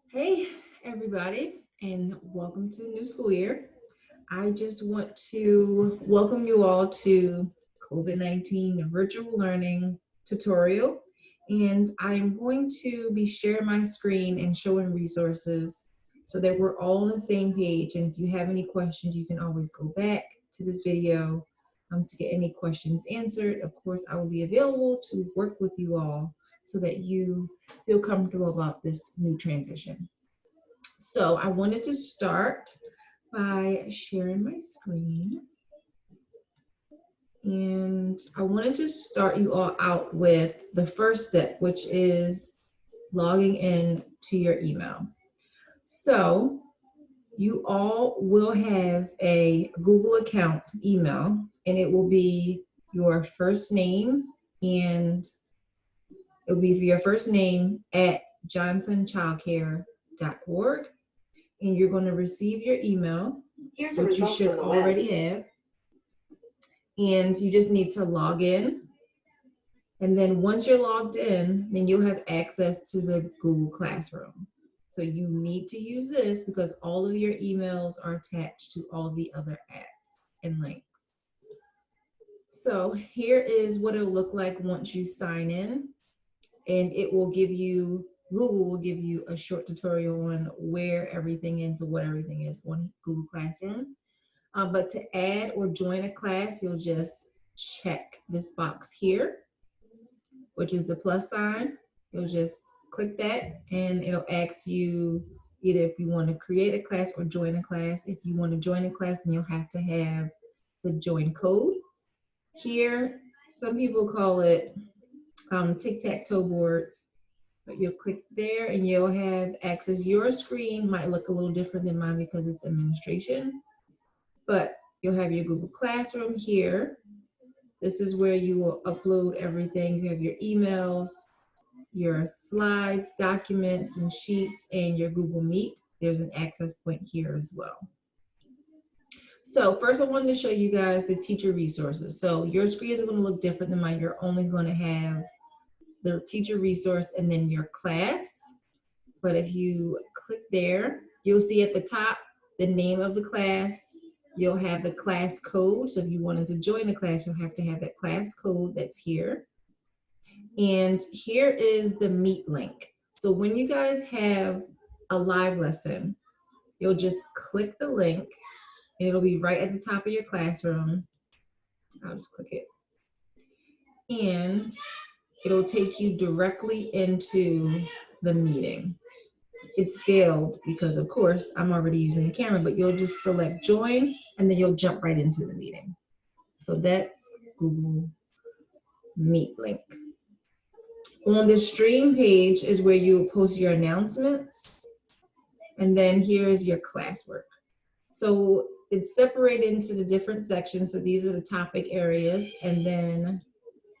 Hey, everybody, and welcome to the new school year. I just want to welcome you all to COVID-19 virtual learning tutorial. And I'm going to be sharing my screen and showing resources so that we're all on the same page. And if you have any questions, you can always go back to this video to get any questions answered. Of course, I will be available to work with you all so that you feel comfortable about this new transition. So I wanted to start by sharing my screen. And I wanted to start you all out with the first step, which is logging in to your email. So you all will have a Google account email, and it will be your first name, and it will be for your first name at johnsonchildcare.org. And you're going to receive your email, which you should already have. And you just need to log in. And then once you're logged in, then you'll have access to the Google Classroom. So you need to use this because all of your emails are attached to all the other apps and links. So here is what it'll look like once you sign in. And it will give you, Google will give you a short tutorial on where everything is or what everything is on Google Classroom. But to add or join a class, you'll just check this box here, which is the plus sign. You'll just click that and it'll ask you either if you want to create a class or join a class. If you want to join a class, then you'll have to have the join code. Here, some people call it tic-tac-toe boards, but you'll click there and you'll have access. Your screen might look a little different than mine because it's administration, but you'll have your Google Classroom here. This is where you will upload everything. You have your emails, your slides, documents, and sheets, and your Google Meet. There's an access point here as well. So first I wanted to show you guys the teacher resources. So your screen is going to look different than mine. You're only going to have the teacher resource and then your class. But if you click there, you'll see at the top the name of the class. You'll have the class code. So if you wanted to join the class, you'll have to have that class code that's here. And here is the Meet link. So when you guys have a live lesson, you'll just click the link and it'll be right at the top of your classroom. I'll just click it. And it'll take you directly into the meeting. It's failed because, of course, I'm already using the camera, but you'll just select join and then you'll jump right into the meeting. So that's Google Meet link. On the stream page is where you post your announcements. And then here's your classwork. So it's separated into the different sections. So these are the topic areas. And then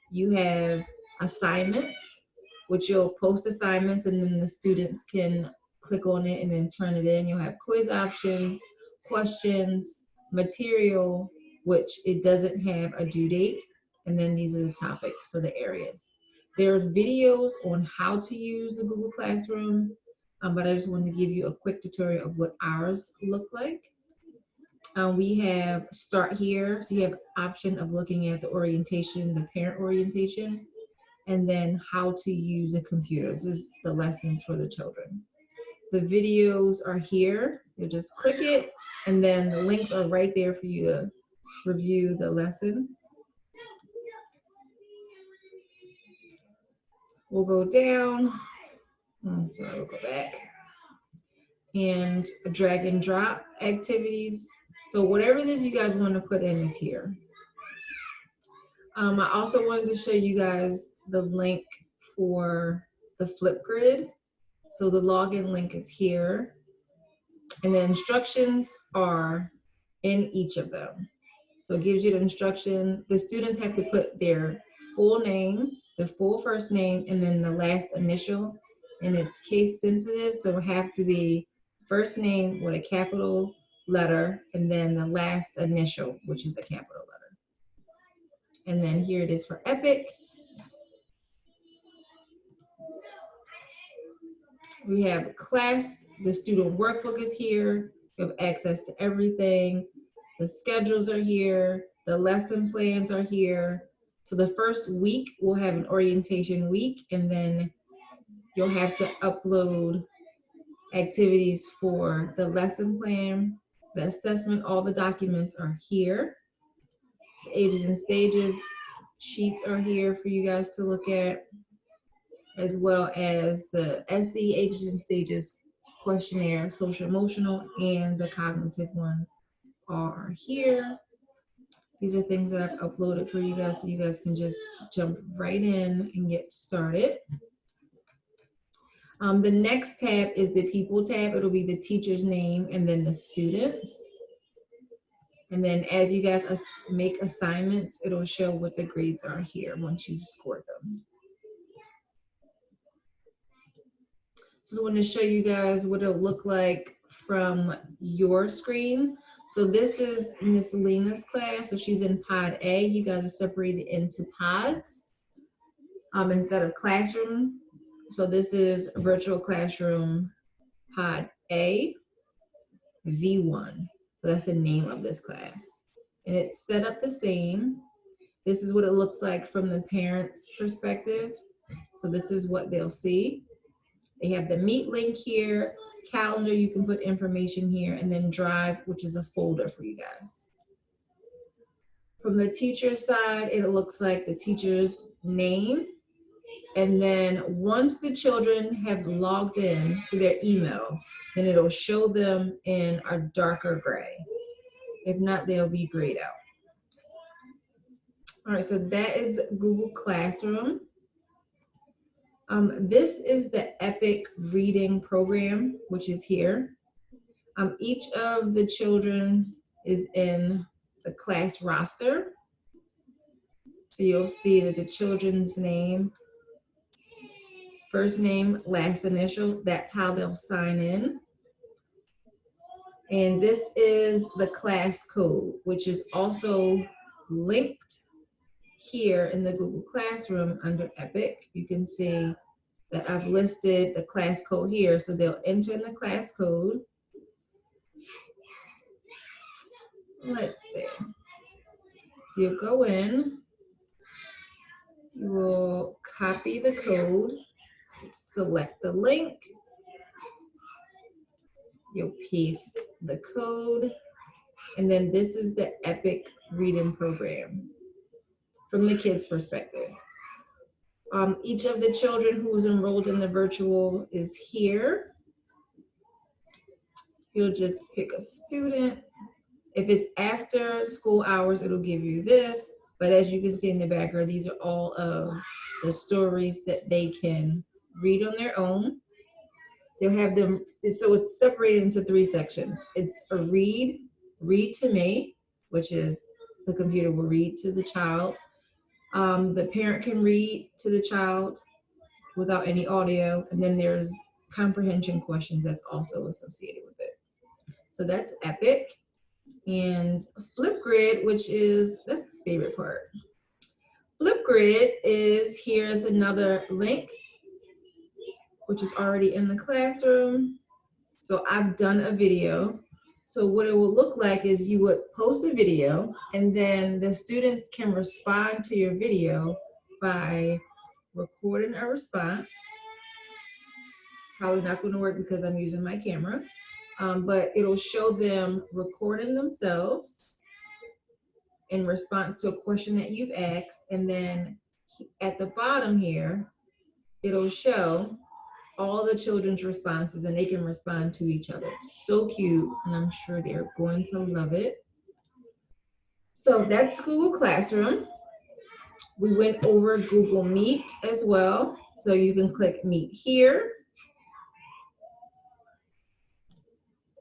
you have assignments, which you'll post assignments and then the students can click on it and then turn it in. You'll have quiz options, questions, material, which it doesn't have a due date. And then these are the topics, so the areas. There's videos on how to use the Google Classroom, but I just wanted to give you a quick tutorial of what ours look like. We have start here, so you have option of looking at the orientation, the parent orientation, and then how to use a computer. This is the lessons for the children. The videos are here. You just click it, and then the links are right there for you to review the lesson. We'll go down. Sorry, we'll go back. And drag and drop activities. So whatever it is you guys want to put in is here. I also wanted to show you guys the link for the Flipgrid. So the login link is here. And the instructions are in each of them. So it gives you the instruction. The students have to put their full name, their full first name, and then the last initial. And it's case sensitive, so it have to be first name with a capital letter, and then the last initial, which is a capital letter. And then here it is for Epic. We have class, the student workbook is here. You have access to everything. The schedules are here. The lesson plans are here. So the first week, we'll have an orientation week, and then you'll have to upload activities for the lesson plan, the assessment. All the documents are here. The ages and stages sheets are here for you guys to look at, as well as the SE ages and stages questionnaire, social emotional, and the cognitive one are here. These are things that I've uploaded for you guys so you guys can just jump right in and get started. The next tab is the people tab. It'll be the teacher's name and then the students. And then as you guys make assignments, it'll show what the grades are here once you've scored them. So I want to show you guys what it'll look like from your screen. So this is Miss Lena's class. So she's in pod A. You guys are separated into pods instead of classroom. So this is virtual classroom pod A, V1. So that's the name of this class. And it's set up the same. This is what it looks like from the parent's perspective. So this is what they'll see. They have the Meet link here, calendar, you can put information here, and then Drive, which is a folder for you guys. From the teacher's side, it looks like the teacher's name. And then once the children have logged in to their email, then it'll show them in a darker gray. If not, they'll be grayed out. All right, so that is Google Classroom. This is the EPIC reading program, which is here. Each of the children is in the class roster. So you'll see that the children's name, first name, last initial, that's how they'll sign in. And this is the class code, which is also linked here in the Google Classroom under EPIC. You can see that I've listed the class code here. So they'll enter in the class code. Let's see. So you'll go in, you will copy the code, select the link, you'll paste the code, and then this is the EPIC reading program from the kids' perspective. Each of the children who's enrolled in the virtual is here. You'll just pick a student. If it's after school hours, it'll give you this. But as you can see in the background, these are all of the stories that they can read on their own. They'll have them, so it's separated into 3 sections. It's a read to me, which is the computer will read to the child. The parent can read to the child without any audio. And then there's comprehension questions that's also associated with it. So that's EPIC. And Flipgrid, which is, that's my favorite part. Flipgrid is, here's another link, which is already in the classroom. So I've done a video. So what it will look like is you would post a video and then the students can respond to your video by recording a response. It's probably not going to work because I'm using my camera, but it'll show them recording themselves in response to a question that you've asked. And then at the bottom here, it'll show all the children's responses and they can respond to each other. So cute, and I'm sure they're going to love it. So that's Google Classroom. We went over Google Meet as well. So you can click Meet here,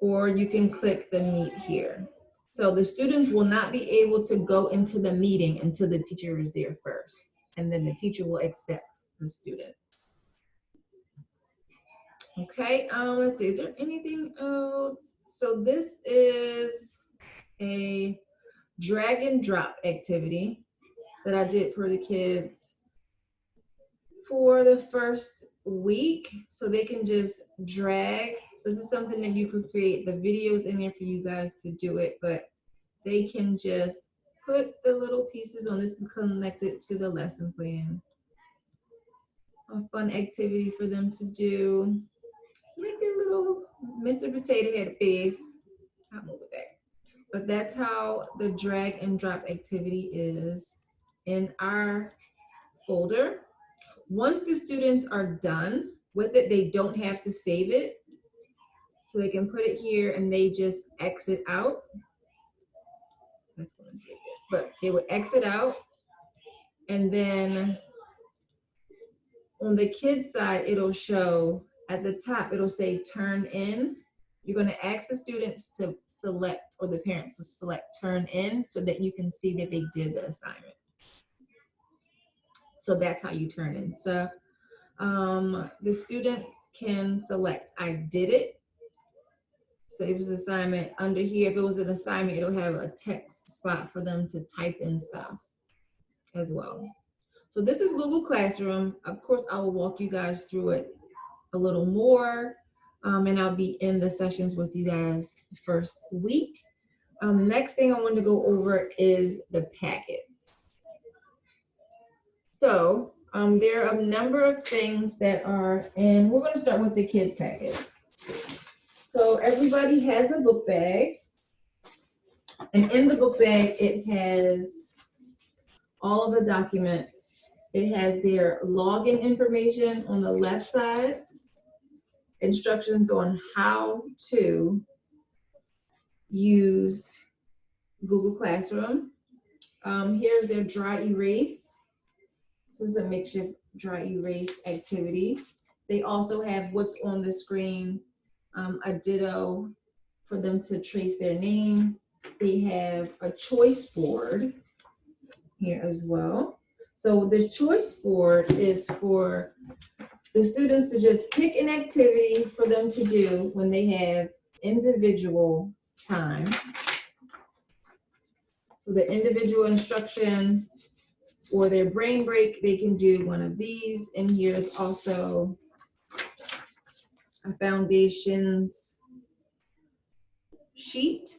or you can click the Meet here. So the students will not be able to go into the meeting until the teacher is there first, and then the teacher will accept the student. Okay, let's see, is there anything else? So this is a drag and drop activity that I did for the kids for the first week, so they can just drag. So this is something that you could create the videos in there for you guys to do it, but they can just put the little pieces on. This is connected to the lesson plan. A fun activity for them to do. Make their little Mr. Potato Head face. I'll move it back. But that's how the drag and drop activity is in our folder. Once the students are done with it, they don't have to save it. So they can put it here and they just exit out. That's going to save it. But they would exit out, and then on the kids side, it'll show at the top, it'll say turn in. You're going to ask the students to select, or the parents to select turn in, so that you can see that they did the assignment. So that's how you turn in stuff. The students can select I did it. Save as assignment. Under here, if it was an assignment, it'll have a text spot for them to type in stuff as well. So this is Google Classroom. Of course, I will walk you guys through it a little more, and I'll be in the sessions with you guys the first week. Next thing I want to go over is the packets. So there are a number of things that are, and we're going to start with the kids packet. So everybody has a book bag, and in the book bag, it has all of the documents. It has their login information on the left side, instructions on how to use Google Classroom. Here's their dry erase. This is a makeshift dry erase activity. They also have what's on the screen, a ditto for them to trace their name. They have a choice board here as well. So the choice board is for the students to just pick an activity for them to do when they have individual time. So the individual instruction or their brain break, they can do one of these. And here's also a foundations sheet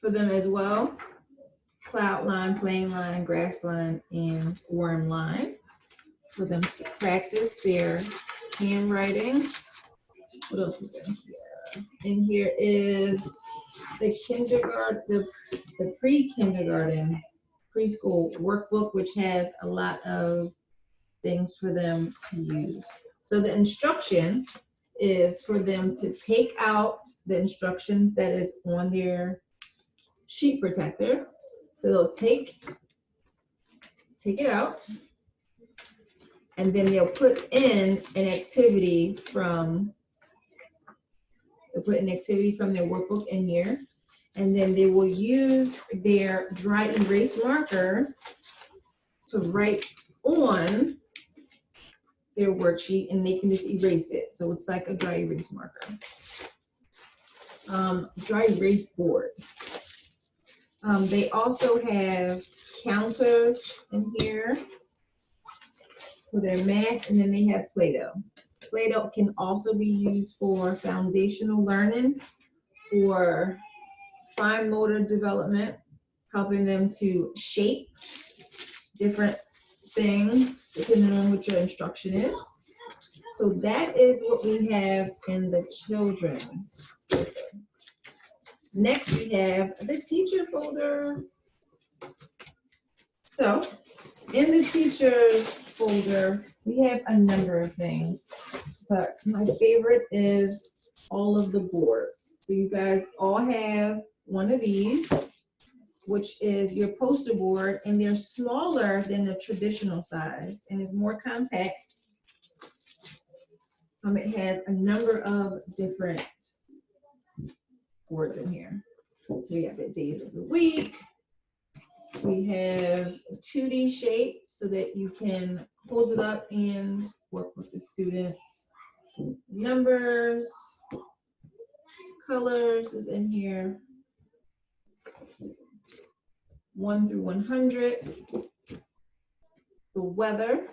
for them as well. Cloud line, plane line, grass line, and worm line for them to practice their handwriting. What else is in here? In here is the kindergarten, the pre-kindergarten, preschool workbook, which has a lot of things for them to use. So the instruction is for them to take out the instructions that is on their sheet protector. So they'll take it out, and then they'll put in an activity from their workbook in here, and then they will use their dry erase marker to write on their worksheet, and they can just erase it. So it's like a dry erase marker. Dry erase board. They also have counters in here for their math, and then they have Play-Doh. Play-Doh can also be used for foundational learning or fine motor development, helping them to shape different things depending on what your instruction is. So that is what we have in the children's folder. Next, we have the teacher folder. So in the teacher's folder, we have a number of things, but my favorite is all of the boards. So you guys all have one of these, which is your poster board, and they're smaller than the traditional size and is more compact. It has a number of different boards in here. So we have the days of the week. We have a 2D shape so that you can hold it up and work with the students. Numbers, colors is in here. 1 through 100. The weather,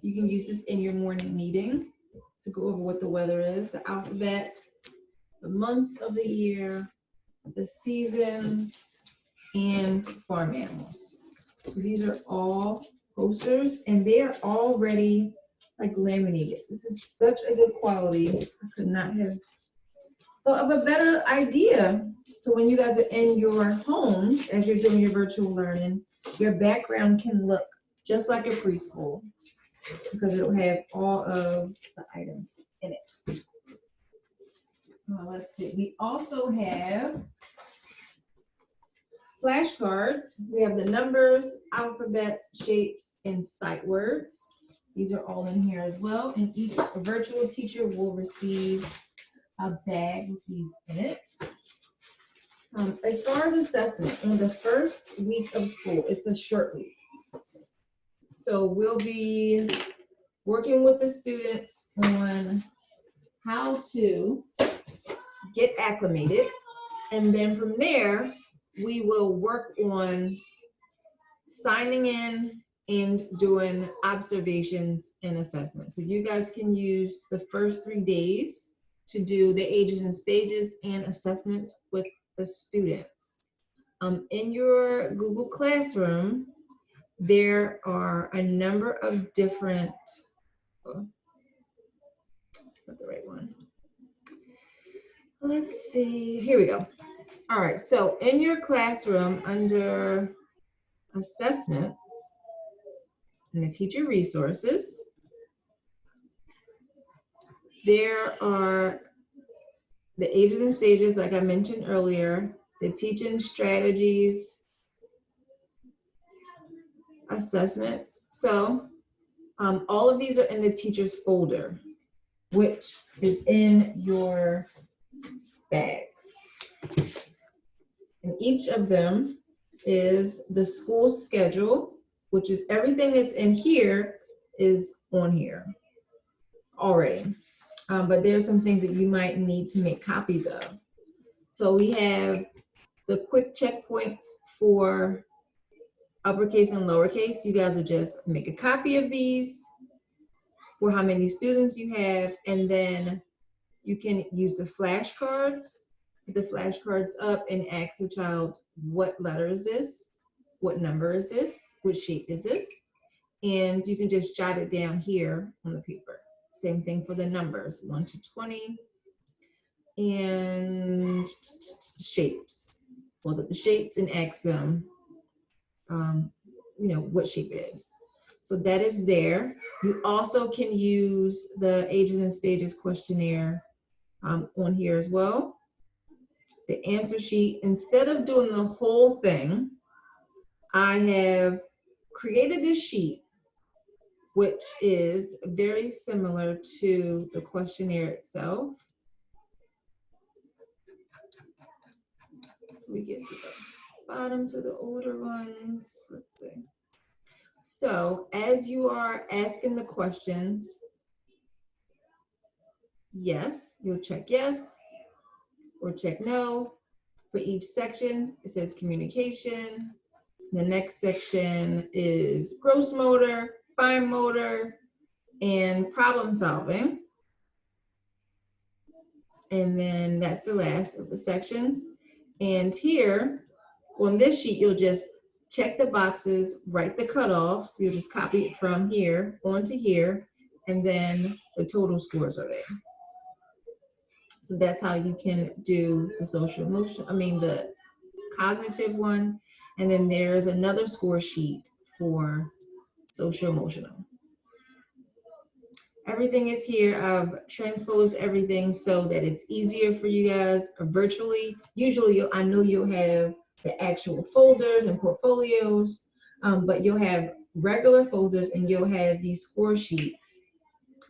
you can use this in your morning meeting to go over what the weather is, the alphabet, the months of the year, the seasons, and farm animals. So these are all posters, and they are already like laminated. This is such a good quality. I could not have thought of a better idea. So when you guys are in your homes, as you're doing your virtual learning, your background can look just like a preschool because it'll have all of the items in it. Let's see. We also have flashcards. We have the numbers, alphabets, shapes, and sight words. These are all in here as well. And each virtual teacher will receive a bag with these in it. As far as assessment, on the first week of school, it's a short week. So we'll be working with the students on how to get acclimated. And then from there, we will work on signing in and doing observations and assessments. So you guys can use the first 3 days to do the ages and stages and assessments with the students. In your Google Classroom, there are a number of different, oh, that's not the right one. Let's see, here we go. All right, so in your classroom under assessments and the teacher resources, there are the ages and stages, like I mentioned earlier, the teaching strategies, assessments. So all of these are in the teacher's folder, which is in your bags. And each of them is the school schedule, which is everything that's in here is on here already. But there are some things that you might need to make copies of. So we have the quick checkpoints for uppercase and lowercase. You guys will just make a copy of these for how many students you have, and then you can use the flashcards, put the flashcards up and ask the child, what letter is this? What number is this? What shape is this? And you can just jot it down here on the paper. Same thing for the numbers, 1 to 20, and shapes. Hold up the shapes and ask them, what shape it is. So that is there. You also can use the ages and stages questionnaire on here as well. The answer sheet, instead of doing the whole thing, I have created this sheet, which is very similar to the questionnaire itself. So we get to the bottom, to the older ones. Let's see. So as you are asking the questions, yes, you'll check yes or check no. For each section, it says communication. The next section is gross motor, fine motor, and problem solving. And then that's the last of the sections. And here on this sheet, you'll just check the boxes, write the cutoffs. You'll just copy it from here onto here, and then the total scores are there. So that's how you can do the social emotion, the cognitive one. And then there's another score sheet for social emotional. Everything is here. I've transposed everything so that it's easier for you guys virtually. Usually I know you'll have the actual folders and portfolios, but you'll have regular folders and you'll have these score sheets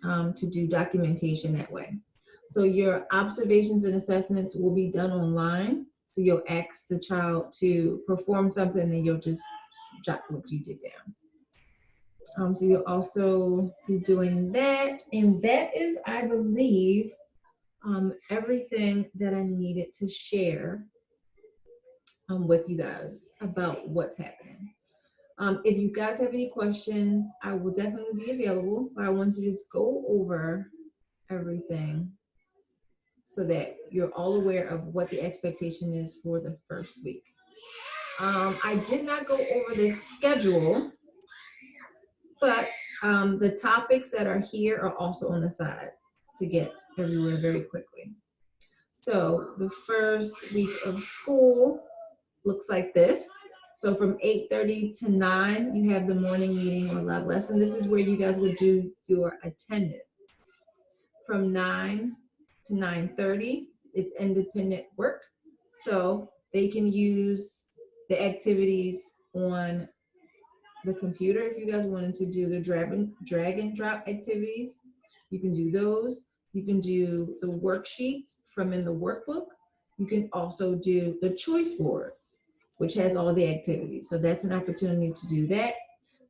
to do documentation that way. So your observations and assessments will be done online. So you'll ask the child to perform something and you'll just jot what you did down. So you'll also be doing that. And that is, I believe, everything that I needed to share with you guys about what's happening. If you guys have any questions, I will definitely be available. But I want to just go over everything so that you're all aware of what the expectation is for the first week. I did not go over this schedule, but the topics that are here are also on the side to get everywhere very quickly. So the first week of school looks like this. So from 8:30 to 9, you have the morning meeting or lab lesson. This is where you guys would do your attendance. From 9 to 9:30, it's independent work. So they can use the activities on the computer. If you guys wanted to do the drag and drop activities, you can do those. You can do the worksheets from in the workbook. You can also do the choice board, which has all the activities. So that's an opportunity to do that.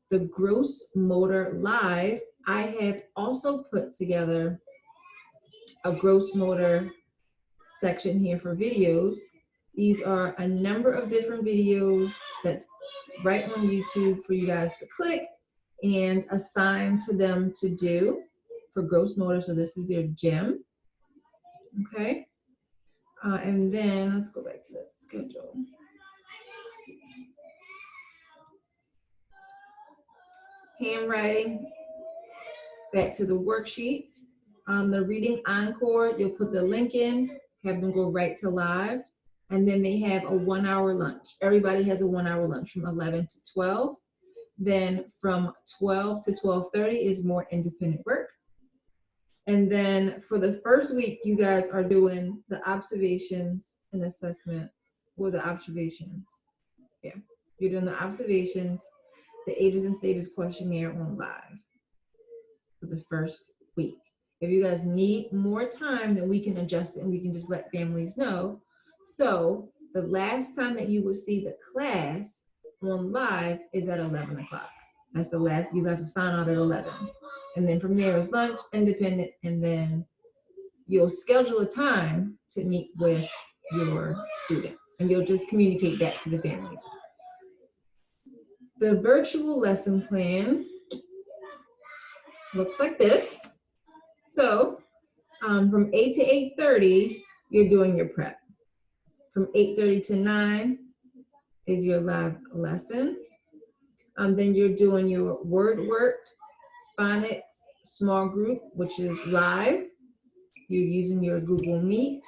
The Gross Motor Live, I have also put together a Gross Motor section here for videos. These are a number of different videos that's right on YouTube for you guys to click and assign to them to do for gross motor. So this is their gym. Okay. And then let's go back to the schedule. Handwriting, back to the worksheets. The reading encore, you'll put the link in, have them go right to live. And then they have a 1 hour lunch. Everybody has a 1 hour lunch from 11 to 12. Then from 12 to 12:30 is more independent work. And then for the first week, you guys are doing the observations and assessments, or the observations. Yeah, you're doing the observations, the ages and stages questionnaire on live for the first week. If you guys need more time, then we can adjust it and we can just let families know. So the last time that you will see the class on live is at 11 o'clock. That's the last, you guys will sign out at 11. And then from there is lunch, independent, and then you'll schedule a time to meet with your students and you'll just communicate that to the families. The virtual lesson plan looks like this. So from 8 to 8:30, you're doing your prep. From 8:30 to 9 is your live lesson. Then you're doing your word work, phonics, small group, which is live. You're using your Google Meet.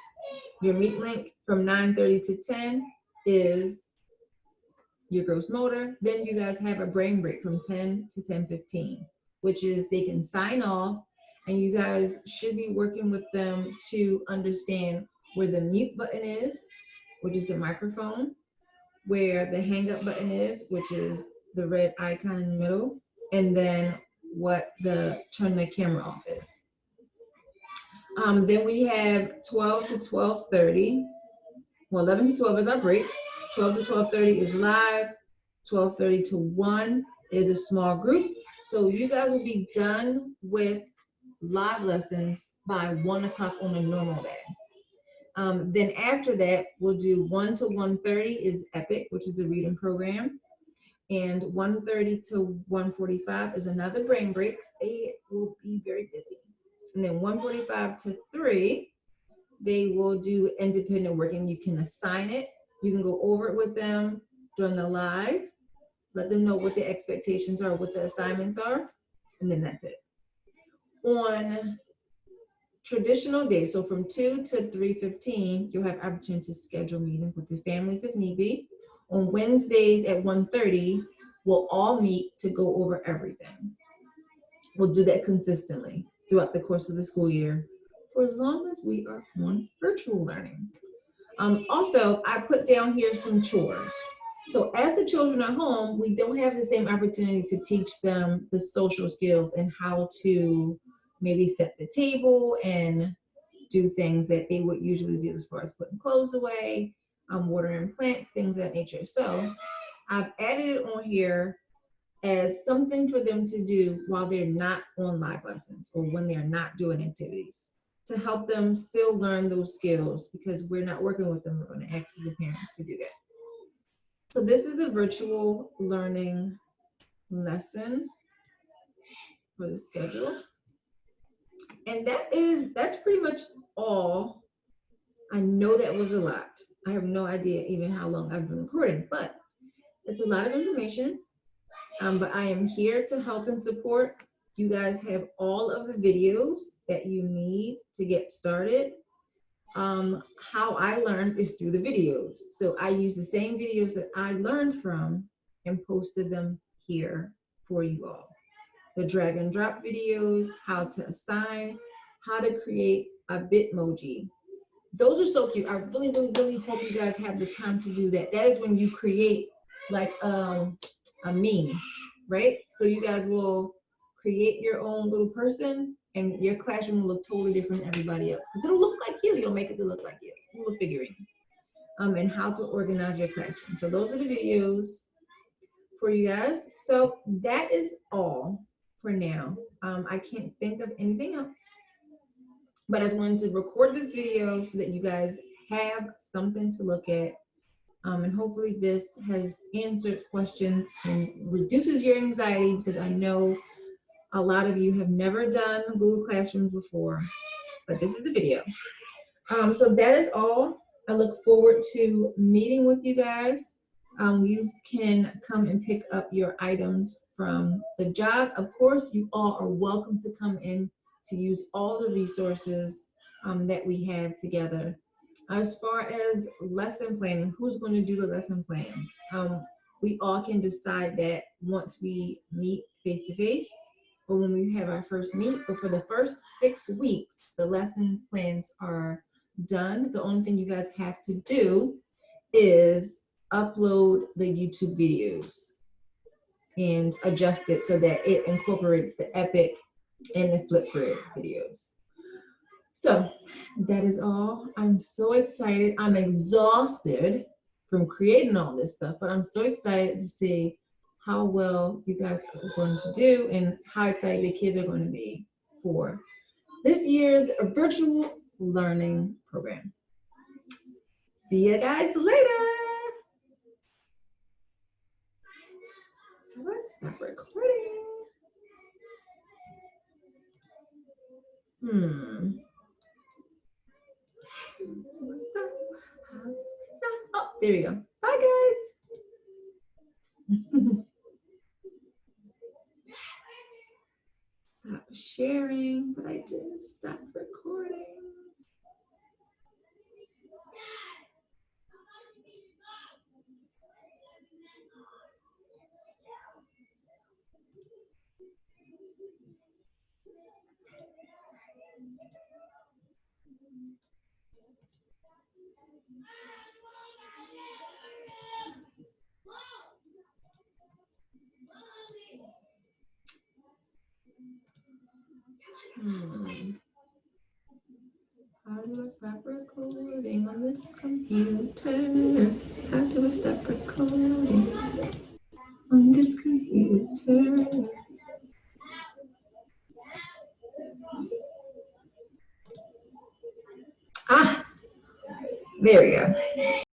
Your Meet link from 9:30 to 10 is your gross motor. Then you guys have a brain break from 10 to 10:15, which is they can sign off and you guys should be working with them to understand where the mute button is, which is the microphone, where the hang up button is, which is the red icon in the middle, and then what the turn the camera off is. Then we have 12 to 12:30. Well, 11 to 12 is our break. 12 to 12:30 is live. 12:30 to 1 is a small group. So you guys will be done with live lessons by 1 o'clock on a normal day. Then after that, we'll do 1 to 1:30 is EPIC, which is a reading program. And 1:30 to 1:45 is another brain break. They will be very busy. And then 1:45 to 3, they will do independent work and you can assign it. You can go over it with them during the live, let them know what the expectations are, what the assignments are, and then that's it. On traditional days, so from 2 to 3:15, you'll have opportunity to schedule meetings with the families if need be. On Wednesdays at 1:30, we'll all meet to go over everything. We'll do that consistently throughout the course of the school year for as long as we are on virtual learning. Also, I put down here some chores. So as the children are home, we don't have the same opportunity to teach them the social skills and how to maybe set the table and do things that they would usually do as far as putting clothes away, watering plants, things of that nature. So I've added it on here as something for them to do while they're not on live lessons or when they're not doing activities to help them still learn those skills because we're not working with them. We're going to ask for the parents to do that. So this is the virtual learning lesson for the schedule. And that's pretty much all. I know that was a lot. I have no idea even how long I've been recording, but it's a lot of information. But I am here to help and support. You guys have all of the videos that you need to get started. How I learned is through the videos. So I use the same videos that I learned from and posted them here for you all. The drag and drop videos, how to assign, how to create a Bitmoji. Those are so cute. I really, really, really hope you guys have the time to do that. That is when you create like a meme, right? So you guys will create your own little person and your classroom will look totally different than everybody else. Because it'll look like you. You'll make it to look like you. Little figurine. And how to organize your classroom. So those are the videos for you guys. So that is all for now. I can't think of anything else. But I just wanted to record this video so that you guys have something to look at. And hopefully this has answered questions and reduces your anxiety, because I know a lot of you have never done Google Classrooms before, but this is the video. So that is all. I look forward to meeting with you guys. You can come and pick up your items from the job. Of course, you all are welcome to come in to use all the resources that we have together. As far as lesson planning, who's going to do the lesson plans? We all can decide that once we meet face to face, or when we have our first meet. But for the first 6 weeks, the lesson plans are done. The only thing you guys have to do is upload the YouTube videos and adjust it so that it incorporates the Epic and the Flipgrid videos. So that is all. I'm so excited. I'm exhausted from creating all this stuff, but I'm so excited to see how well you guys are going to do and how excited the kids are going to be for this year's virtual learning program. See you guys later. Let's stop recording. Oh, there we go. Bye, guys. Stop sharing, but I didn't stop recording. How do I stop recording on this computer? How do I stop recording on this computer? Ah, there we go.